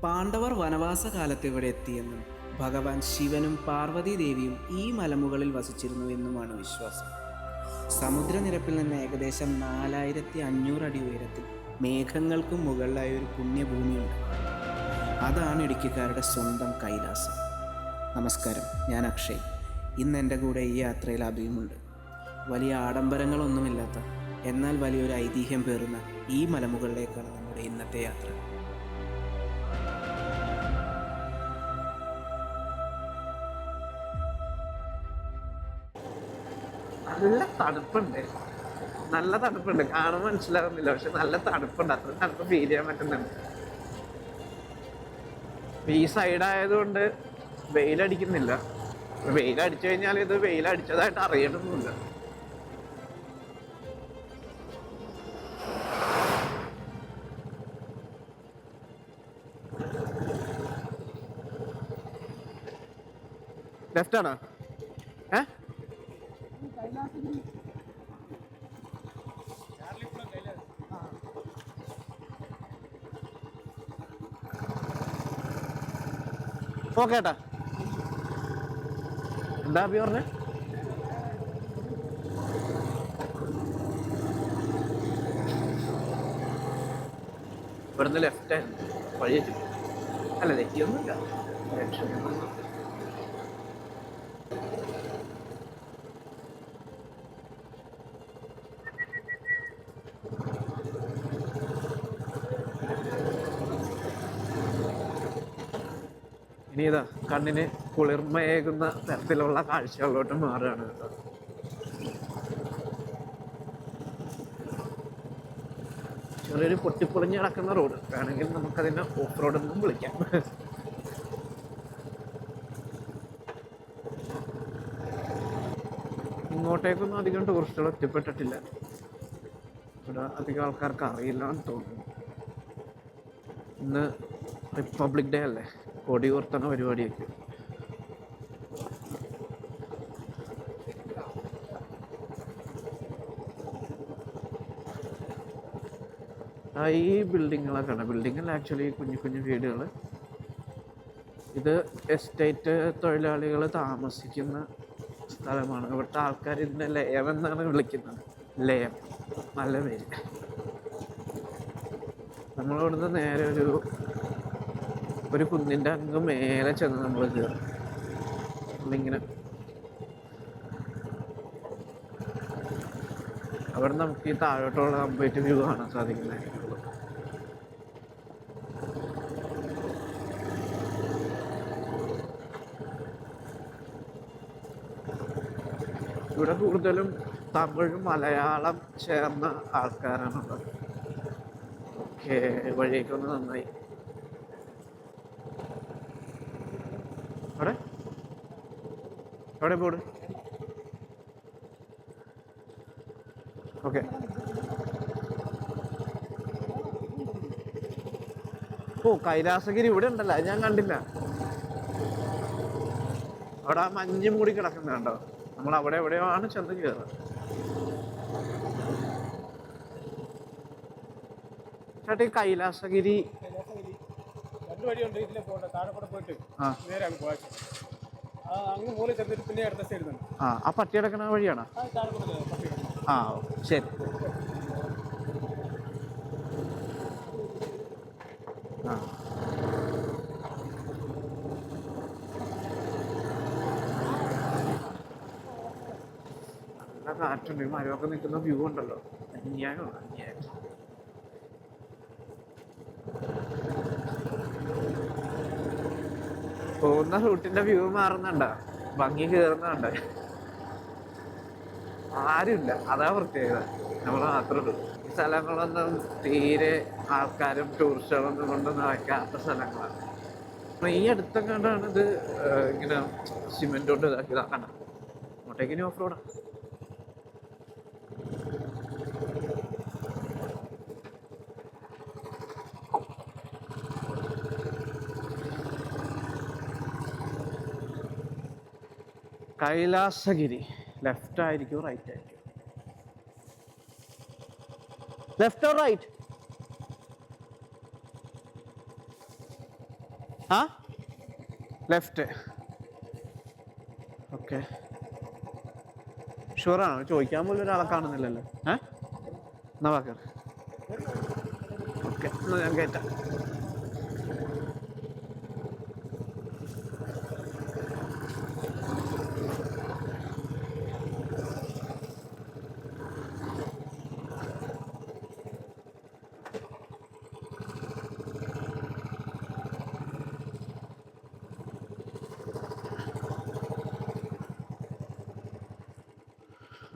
പാണ്ഡവർ വനവാസകാലത്ത് ഇവിടെ എത്തിയെന്നും ഭഗവാൻ ശിവനും പാർവതി ദേവിയും ഈ മലമുകളിൽ വസിച്ചിരുന്നു എന്നുമാണ് വിശ്വാസം. സമുദ്രനിരപ്പിൽ നിന്ന് ഏകദേശം 4500 അടി ഉയരത്തിൽ മേഘങ്ങൾക്കും മുകളിലായ ഒരു പുണ്യഭൂമിയുണ്ട്. അതാണ് ഇടുക്കിക്കാരുടെ സ്വന്തം കൈലാസം. നമസ്കാരം, ഞാൻ അക്ഷയ്. ഇന്ന് എൻ്റെ കൂടെ ഈ യാത്രയിൽ അഭിയുമുണ്ട്. വലിയ ആഡംബരങ്ങളൊന്നുമില്ലാത്ത എന്നാൽ വലിയൊരു ഐതിഹ്യം പേറുന്ന ഈ മലമുകളിലേക്കാണ് നമ്മുടെ ഇന്നത്തെ യാത്ര. നല്ല തണുപ്പുണ്ട്, നല്ല തണുപ്പുണ്ട്. കാണുമ്പോൾ മനസ്സിലാവുന്നില്ല, പക്ഷെ നല്ല തണുപ്പുണ്ട്. അത്ര തണുപ്പ് ഫീൽ ചെയ്യാൻ പറ്റുന്നുണ്ട്. ഈ സൈഡായതുകൊണ്ട് വെയിലടിക്കുന്നില്ല. വെയിലടിച്ചു കഴിഞ്ഞാൽ ഇത് വെയിലടിച്ചതായിട്ട് അറിയണമെന്നില്ല. ലെഫ്റ്റാണോ? ഓക്കേട്ടാ. എന്താ അഭി പറഞ്ഞേ? ഇവിടുന്ന് ലെഫ്റ്റ് വഴി വെച്ചിട്ട് അല്ല, തെറ്റിയൊന്നുമില്ല. ഇനി ഇതാ കണ്ണിന് കുളിർമയേകുന്ന തരത്തിലുള്ള കാഴ്ചകളിലോട്ട് മാറുകയാണ് കേട്ടോ. ചെറിയൊരു പൊട്ടിപ്പൊളിഞ്ഞ് കിടക്കുന്ന റോഡ്, വേണമെങ്കിൽ നമുക്കതിനെ ഓഫ് റോഡ് എന്നും വിളിക്കാം. ഇങ്ങോട്ടേക്കൊന്നും അധികം ടൂറിസ്റ്റുകൾ എത്തിപ്പെട്ടിട്ടില്ല. ഇവിടെ അധികം ആൾക്കാർക്ക് അറിയില്ല എന്ന് തോന്നുന്നു. ഇന്ന് റിപ്പബ്ലിക് ഡേ അല്ലേ, കൊടി ഉയർത്തണ പരിപാടിയൊക്കെ. ഈ ബിൽഡിങ്ങുകളൊക്കെ ആണ്. ബിൽഡിങ്ങിൽ ആക്ച്വലി കുഞ്ഞു കുഞ്ഞു വീടുകൾ. ഇത് എസ്റ്റേറ്റ് തൊഴിലാളികൾ താമസിക്കുന്ന സ്ഥലമാണ്. ഇവിടുത്തെ ആൾക്കാർ ഇതിനെ ലയം എന്നാണ് വിളിക്കുന്നത്. ലയം, നല്ല പേര്. നമ്മളിവിടുന്ന് നേരെ ഒരു കുന്നിൻ്റെ അങ്ങ് മേലെ ചെന്ന് നമ്മൾ കയറും. നമ്മളിങ്ങനെ അവിടെ നമുക്ക് ഈ താഴോട്ടുള്ള കംപ്ലീറ്റ് വ്യൂ കാണാൻ സാധിക്കുന്നതായിരിക്കും. ഇവിടെ കൂടുതലും തമിഴ് മലയാളം ചേർന്ന ആൾക്കാരാണുള്ളത്. ഓക്കെ, വഴിയൊക്കെ നന്നായി. അവിടെ എവിടെ ബോർഡ്? ഓക്കെ. ഓ, കൈലാസഗിരി ഇവിടെ ഉണ്ടല്ലോ, ഞാൻ കണ്ടില്ല. അവിടെ ആ മഞ്ഞ് മൂടി കിടക്കുന്നത് കണ്ടോ? നമ്മൾ അവിടെ എവിടെയോ ആണ് ചെന്ന് കയറുക. ചേട്ടാ, ഈ കൈലാസഗിരി രണ്ട് വഴിയുണ്ട്. ഇതിലെ പോകണ്ട, താഴെ കൂടെ പോയിട്ട് നേരെ അങ്ങ് പോകാം. അങ്ങ് മൂല ചെന്നിട്ട് പിന്നെ അടുത്ത സൈഡ് തന്നെ. ആ പട്ടി കിടക്കുന്ന വഴിയാണോ? താഴെ കൂടെ പട്ടി. ശരി. നല്ല കാറ്റുണ്ട്. മരമൊക്കെ നിൽക്കുന്ന വ്യൂ ഉണ്ടല്ലോ, അന്യായമാണ്, അന്യായം. പോകുന്ന റൂട്ടിന്റെ വ്യൂ മാറുന്നുണ്ടോ? ഭംഗി കയറുന്നുണ്ട്. ആരുമില്ല, അതാ പ്രത്യേകത. നമ്മൾ മാത്രമേ ഉള്ളൂ. ഈ സ്ഥലങ്ങളൊന്നും തീരെ ആൾക്കാരും ടൂറിസ്റ്റുകളൊന്നും കൊണ്ട് നിറയ്ക്കാത്ത സ്ഥലങ്ങളാണ്. അപ്പം ഈ അടുത്തൊക്കെ കണ്ടാണ് ഇത് ഇങ്ങനെ സിമെന്റ് കൊണ്ട് ഇതാക്കിയതാണ്. അങ്ങോട്ടേക്ക് ഇനി ഓഫ് റോഡാണ്. കൈലാസഗിരി ലെഫ്റ്റ് ആയിരിക്കും റൈറ്റ് ആയിരിക്കും? Left or right? ആ ലെഫ്റ്റ്. ഓക്കെ, ഷുവറാണോ? ചോദിക്കാൻ പോലും ഒരാളെ കാണുന്നില്ലല്ലോ. എന്നാ വാക്കർ. ഓക്കെ, എന്നാ ഞാൻ കയറ്റാം.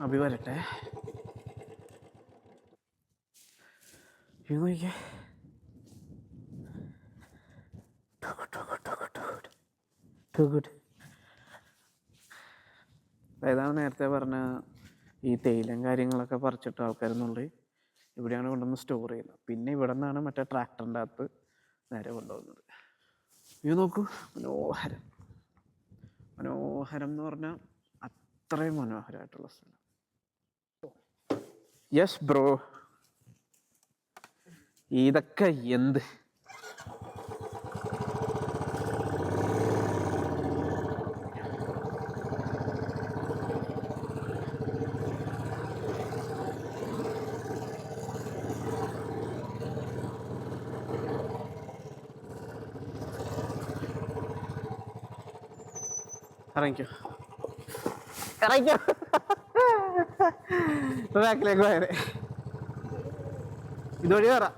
അഭി വരട്ടെ. നോക്കിയേ, ഏതാണ് നേരത്തെ പറഞ്ഞ ഈ തേയിലും കാര്യങ്ങളൊക്കെ പറിച്ചിട്ട് ആൾക്കാരെന്നുള്ളിൽ ഇവിടെയാണ് കൊണ്ടുവന്ന് സ്റ്റോർ ചെയ്യുന്നത്. പിന്നെ ഇവിടെ നിന്നാണ് മറ്റേ ട്രാക്ടറിൻ്റെ അകത്ത് നേരെ കൊണ്ടുപോകുന്നത്. ഇത് നോക്കൂ, മനോഹരം. മനോഹരം എന്ന് പറഞ്ഞാൽ അത്രയും മനോഹരമായിട്ടുള്ള സ്ഥലം. യെസ് ബ്രോ, ഇതൊക്കെ എന്ത് ഇറങ്ങിക്കോ, ഇറങ്ങിക്കോ. ബാക്കിലേക്ക് പോയാലേ ഇതുവഴി കയറാം.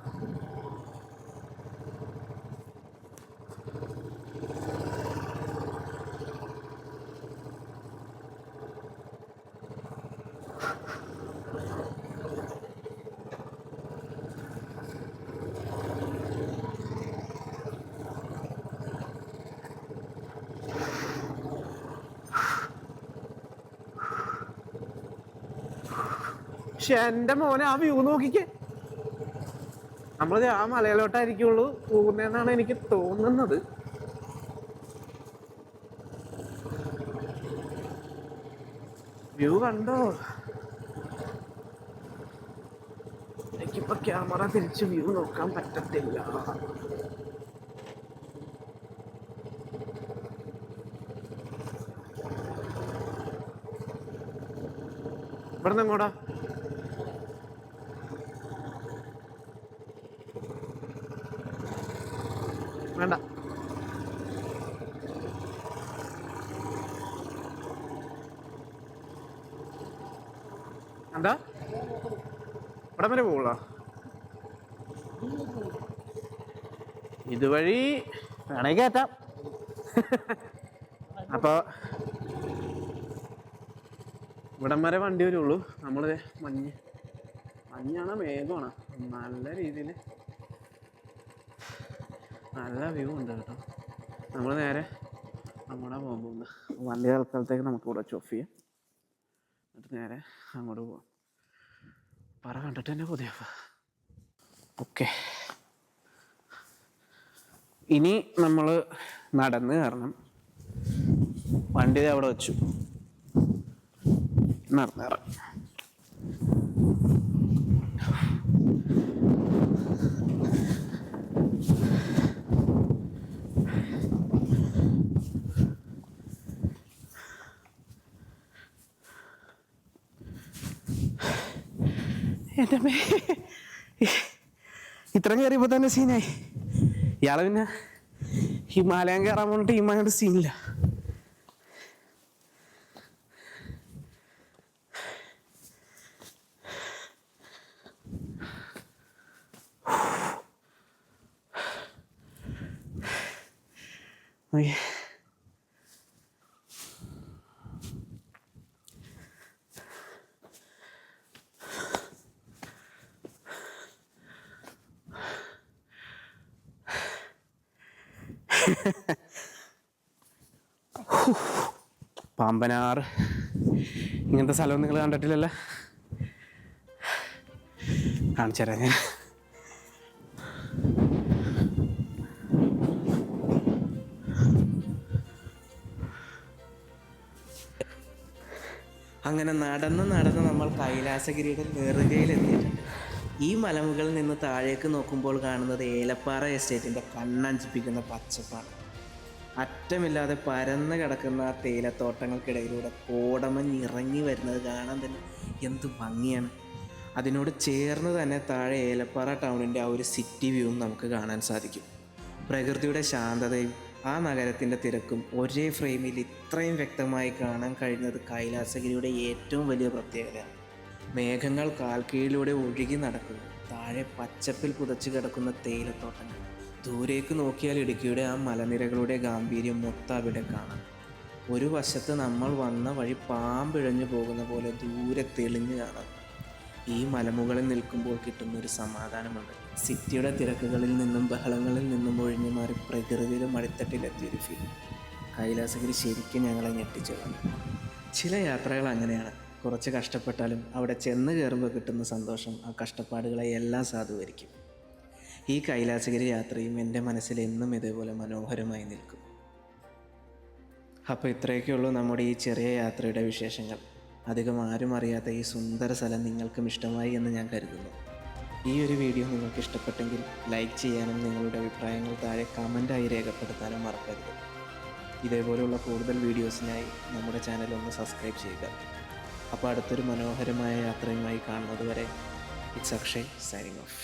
പക്ഷെ എൻ്റെ മോനെ ആ വ്യൂ നോക്കിക്കേ. നമ്മൾ ആ മലയിലോട്ടായിരിക്കുള്ളൂ പോകുന്നതെന്നാണ് എനിക്ക് തോന്നുന്നത്. വ്യൂ കണ്ടോ? എനിക്കിപ്പോ ക്യാമറ തിരിച്ച് വ്യൂ നോക്കാൻ പറ്റത്തില്ല. ഇവിടുന്ന് എങ്ങോട്ടാ? വേണ്ട, എന്താ ഇവിടെ വരെ പോവുള്ള? ഇതുവഴി വേണമെങ്കിൽ കയറ്റാം. അപ്പൊ ഇവിടം വരെ വണ്ടി വരുള്ളൂ. നമ്മള് മഞ്ഞാണ് മേഘമാണ്. നല്ല രീതിയിൽ നല്ല വ്യൂ ഉണ്ട് കേട്ടോ. നമ്മൾ നേരെ അങ്ങോട്ടാ പോകാൻ പോകുന്നത്. വണ്ടി തൽക്കാലത്തേക്ക് നമുക്ക് ഇവിടെ ഓഫ് ചെയ്യാം, എന്നിട്ട് നേരെ അങ്ങോട്ട് പോവാം. പറ കണ്ടിട്ട് തന്നെ കൊതിയാ. ഓക്കെ, ഇനി നമ്മൾ നടന്ന് കയറണം. വണ്ടി അവിടെ വെച്ചു, നടന്ന് കയറാം. എൻ്റെ മേ ഇത്രയും കയറിയപ്പോൾ തന്നെ സീനായി. ഇയാളെ പിന്നെ ഹിമാലയം കയറാൻ പോയിട്ട് ഹിമാലയുടെ സീനില്ല. പാമ്പനാർ ഇങ്ങനത്തെ സ്ഥലം നിങ്ങൾ കണ്ടിട്ടില്ലല്ലോ. കാണിച്ചു തരാം ഞാൻ. അങ്ങനെ നടന്ന് നമ്മൾ കൈലാസഗിരിയുടെ നെറുകയിൽ എത്തിയിട്ടുണ്ട്. ഈ മലമുകളിൽ നിന്ന് താഴേക്ക് നോക്കുമ്പോൾ കാണുന്നത് ഏലപ്പാറ എസ്റ്റേറ്റിൻ്റെ കണ്ണഞ്ചിപ്പിക്കുന്ന പച്ചപ്പാണ്. അറ്റമില്ലാതെ പരന്ന് കിടക്കുന്ന ആ തേയിലത്തോട്ടങ്ങൾക്കിടയിലൂടെ കോടമഞ്ഞ് ഇറങ്ങി വരുന്നത് കാണാൻ തന്നെ എന്ത് ഭംഗിയാണ്. അതിനോട് ചേർന്ന് തന്നെ താഴെ ഏലപ്പാറ ടൗണിൻ്റെ ആ ഒരു സിറ്റി വ്യൂവും നമുക്ക് കാണാൻ സാധിക്കും. പ്രകൃതിയുടെ ശാന്തതയും ആ നഗരത്തിൻ്റെ തിരക്കും ഒരേ ഫ്രെയിമിൽ ഇത്രയും വ്യക്തമായി കാണാൻ കഴിയുന്നത് കൈലാസഗിരിയുടെ ഏറ്റവും വലിയ പ്രത്യേകതയാണ്. മേഘങ്ങൾ കാൽക്കീഴിലൂടെ ഒഴുകി നടക്കുന്നു. താഴെ പച്ചപ്പിൽ പുതച്ചു കിടക്കുന്ന തേയിലത്തോട്ടങ്ങൾ. ദൂരേക്ക് നോക്കിയാൽ ഇടുക്കിയുടെ ആ മലനിരകളുടെ ഗാംഭീര്യം മൊത്തം അവിടെ കാണാം. ഒരു വശത്ത് നമ്മൾ വന്ന വഴി പാമ്പിഴഞ്ഞു പോകുന്ന പോലെ ദൂരെ തെളിഞ്ഞു കാണാം. ഈ മലമുകളിൽ നിൽക്കുമ്പോൾ കിട്ടുന്നൊരു സമാധാനമുണ്ട്. സിറ്റിയുടെ തിരക്കുകളിൽ നിന്നും ബഹളങ്ങളിൽ നിന്നും ഒഴിഞ്ഞു മാറി പ്രകൃതിയുടെ മടിത്തട്ടിലെത്തിയൊരു ഫീൽ. കൈലാസഗിരി ശരിക്കും ഞങ്ങളെ ഞെട്ടിച്ചു. ചില യാത്രകൾ അങ്ങനെയാണ്. കുറച്ച് കഷ്ടപ്പെട്ടാലും അവിടെ ചെന്ന് കയറുമ്പോൾ കിട്ടുന്ന സന്തോഷം ആ കഷ്ടപ്പാടുകളെ എല്ലാം സാധൂകരിക്കും. ഈ കൈലാസഗിരി യാത്രയും എൻ്റെ മനസ്സിൽ എന്നും ഇതേപോലെ മനോഹരമായി നിൽക്കും. അപ്പോൾ ഇത്രയൊക്കെയുള്ളൂ നമ്മുടെ ഈ ചെറിയ യാത്രയുടെ വിശേഷങ്ങൾ. അധികം ആരും അറിയാത്ത ഈ സുന്ദര സ്ഥലം നിങ്ങൾക്കും ഇഷ്ടമായി എന്ന് ഞാൻ കരുതുന്നു. ഈ ഒരു വീഡിയോ നിങ്ങൾക്ക് ഇഷ്ടപ്പെട്ടെങ്കിൽ ലൈക്ക് ചെയ്യാനും നിങ്ങളുടെ അഭിപ്രായങ്ങൾ താഴെ കമൻറ്റായി രേഖപ്പെടുത്താനും മറക്കരുത്. ഇതേപോലെയുള്ള കൂടുതൽ വീഡിയോസിനായി നമ്മുടെ ചാനൽ ഒന്ന് സബ്സ്ക്രൈബ് ചെയ്യുക. അപ്പോൾ അടുത്തൊരു മനോഹരമായ യാത്രയുമായി കാണുന്നത് വരെ ഇറ്റ്സ് അക്ഷയ് സൈനിങ് ഓഫ്.